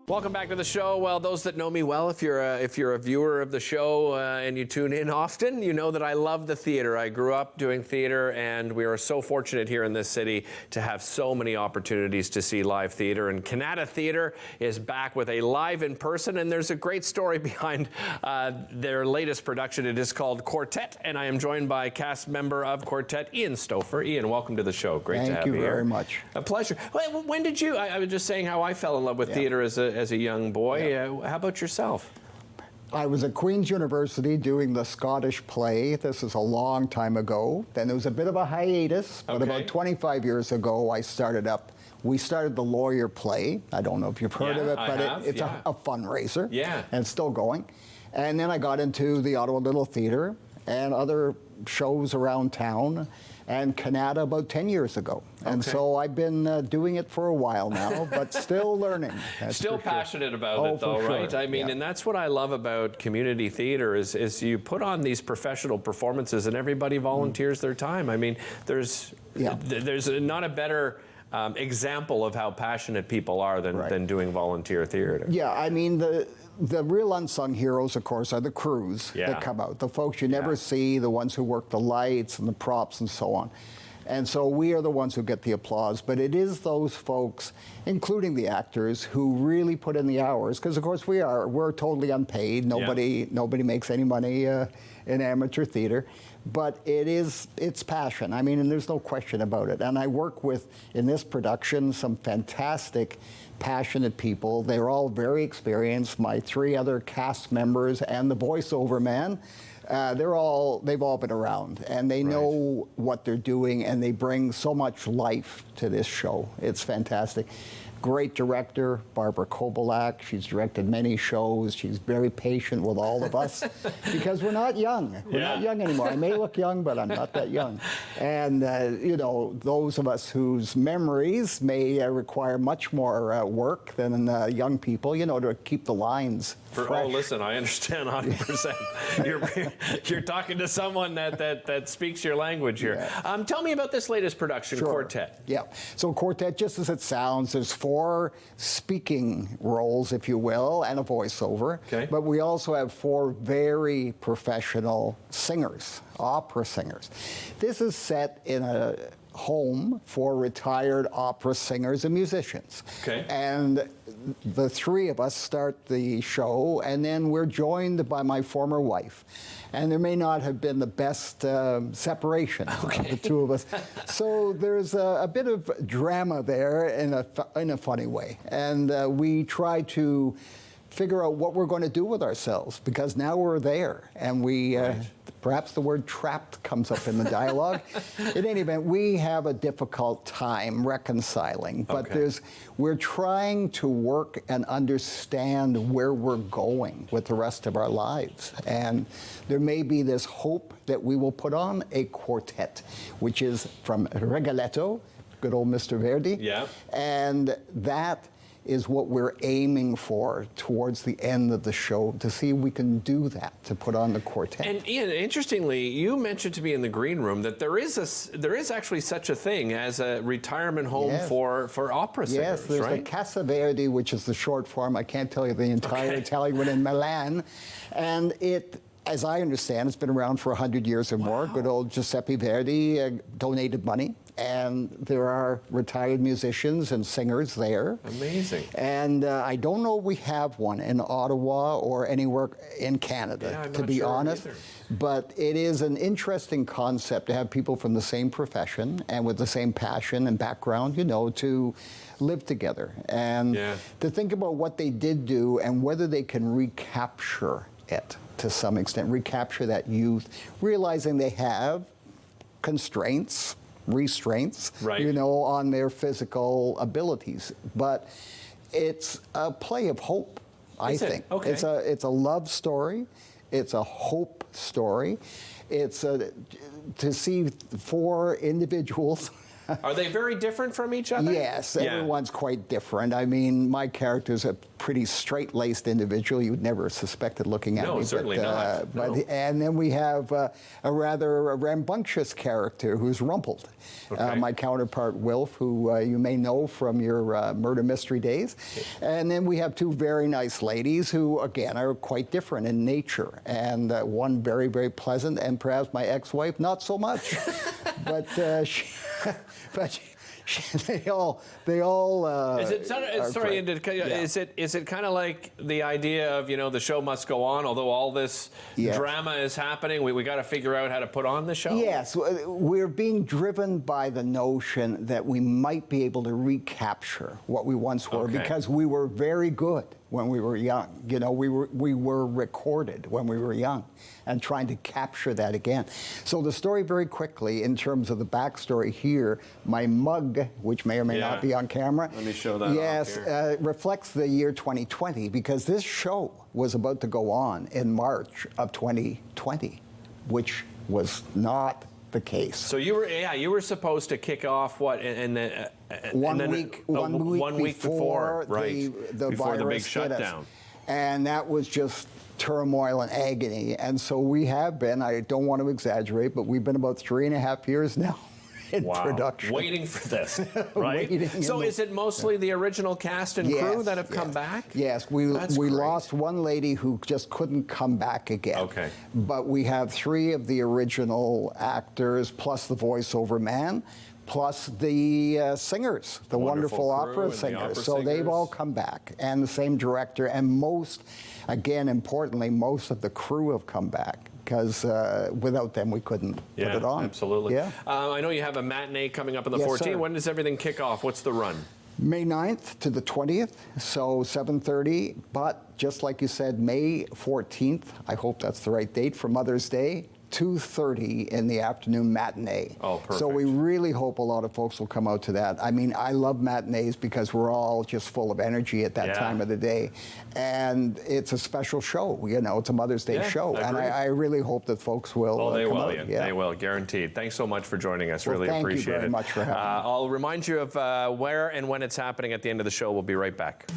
Welcome back to the show. Well, those that know me well, if you're a viewer of the show and you tune in often, you know that I love the theater. I grew up doing theater, and we are so fortunate here in this city to have so many opportunities to see live theater. And Kanata Theatre is back with a live in person, and there's a great story behind their latest production. It is called Quartet, and I am joined by cast member of Quartet, Ian Stauffer. Ian, welcome to the show. Great to have you here. Thank you very much. A pleasure. When did you? I was just saying how I fell in love with theater as a young boy. How about yourself? I was at Queen's University doing the Scottish play. This is a long time ago. Then there was a bit of a hiatus, but about 25 years ago we started the Lawyer play. I don't know if you've heard of it, but it's a fundraiser. Yeah. And it's still going. And then I got into the Ottawa Little Theatre and other shows around town, and Kanata about 10 years ago. And so I've been doing it for a while now, but still learning. Still passionate about it though, right? I mean, and that's what I love about community theater is you put on these professional performances and everybody volunteers their time. I mean, there's not a better example of how passionate people are than doing volunteer theater. Yeah, I mean, the real unsung heroes, of course, are the crews that come out, the folks you never see, the ones who work the lights and the props and so on. And so we are the ones who get the applause, but it is those folks, including the actors, who really put in the hours, because of course we're totally unpaid. Nobody makes any money in amateur theater, but it's passion. I mean, and there's no question about it. And I work with, in this production, some fantastic, passionate people. They're all very experienced. My three other cast members and the voiceover man, they've all been around, and they know what they're doing, and they bring so much life to this show. It's fantastic. Great director, Barbara Kobolak. She's directed many shows. She's very patient with all of us because we're not young. We're not young anymore. I may look young, but I'm not that young. And, you know, those of us whose memories may require much more work than young people, you know, to keep the lines fresh. Oh, listen, I understand 100%. You're talking to someone that speaks your language here. Tell me about this latest production, Quartet. Yeah, so Quartet, just as it sounds, there's 4 speaking roles, if you will, and a voiceover. But we also have 4 very professional singers, opera singers. This is set in a home for retired opera singers and musicians. And the 3 of us start the show, and then we're joined by my former wife. And there may not have been the best separation of the 2 of us. So there's a bit of drama there in a funny way. And we try to figure out what we're going to do with ourselves, because now we're there, and we perhaps the word trapped comes up in the dialogue. In any event, we have a difficult time reconciling, but we're trying to work and understand where we're going with the rest of our lives. And there may be this hope that we will put on a quartet, which is from Rigoletto, good old Mr. Verdi. And that is what we're aiming for towards the end of the show, to see if we can do that, to put on the quartet. And Ian, interestingly, you mentioned to me in the green room that there is actually such a thing as a retirement home for opera singers, Yes, there's the Casa Verdi, which is the short form. I can't tell you the entire Italian one in Milan. And it, as I understand, it's been around for 100 years or more. Good old Giuseppe Verdi donated money. And there are retired musicians and singers there. Amazing. And I don't know if we have one in Ottawa or anywhere in Canada, to be honest. But it is an interesting concept to have people from the same profession and with the same passion and background, you know, to live together. And to think about what they did do and whether they can recapture it to some extent, recapture that youth, realizing they have constraints, restraints, you know, on their physical abilities. But it's a play of hope, I think. It's a love story. It's a hope story. It's to see 4 individuals Are they very different from each other? Yes, everyone's quite different. I mean, my character's a pretty straight-laced individual. You'd never suspect it looking at me. No, certainly not. No. And then we have a rather rambunctious character who's rumpled. Okay. My counterpart, Wilf, who you may know from your murder mystery days. And then we have two very nice ladies who, again, are quite different in nature. And one very, very pleasant, and perhaps my ex-wife, not so much. But they all. Is it sorry? Is it kind of like the idea of the show must go on, although all this drama is happening? We got to figure out how to put on the show. Yes, we're being driven by the notion that we might be able to recapture what we once were, because we were very good when we were young. We were recorded when we were young, and trying to capture that again. So the story, very quickly, in terms of the backstory here, my mug, which may or may not be on camera. Let me show that. Yes, reflects the year 2020, because this show was about to go on in March of 2020, which was not the case. So you were supposed to kick off one week before right, the before virus the big hit shutdown. us. And that was just turmoil and agony. And so we have been, I don't want to exaggerate, but we've been about 3.5 years now in production. Waiting for this, right? So is it mostly the original cast and crew that have come back? Yes, we lost one lady who just couldn't come back again. Okay. But we have 3 of the original actors, plus the voiceover man, plus the singers, the wonderful opera singers. So they've all come back, and the same director, and most, again, importantly, most of the crew have come back, because without them we couldn't put it on. Absolutely. Yeah. I know you have a matinee coming up on the 14th. Sir. When does everything kick off? What's the run? May 9th to the 20th, so 7:30. But just like you said, May 14th, I hope that's the right date, for Mother's Day, 2:30 in the afternoon matinee. Oh, perfect. So we really hope a lot of folks will come out to that. I mean, I love matinees because we're all just full of energy at that time of the day. And it's a special show, it's a Mother's Day show. And I really hope that folks will come out. They will, guaranteed. Thanks so much for joining us. Really appreciate it. Thank you very much for having me. I'll remind you of where and when it's happening at the end of the show. We'll be right back.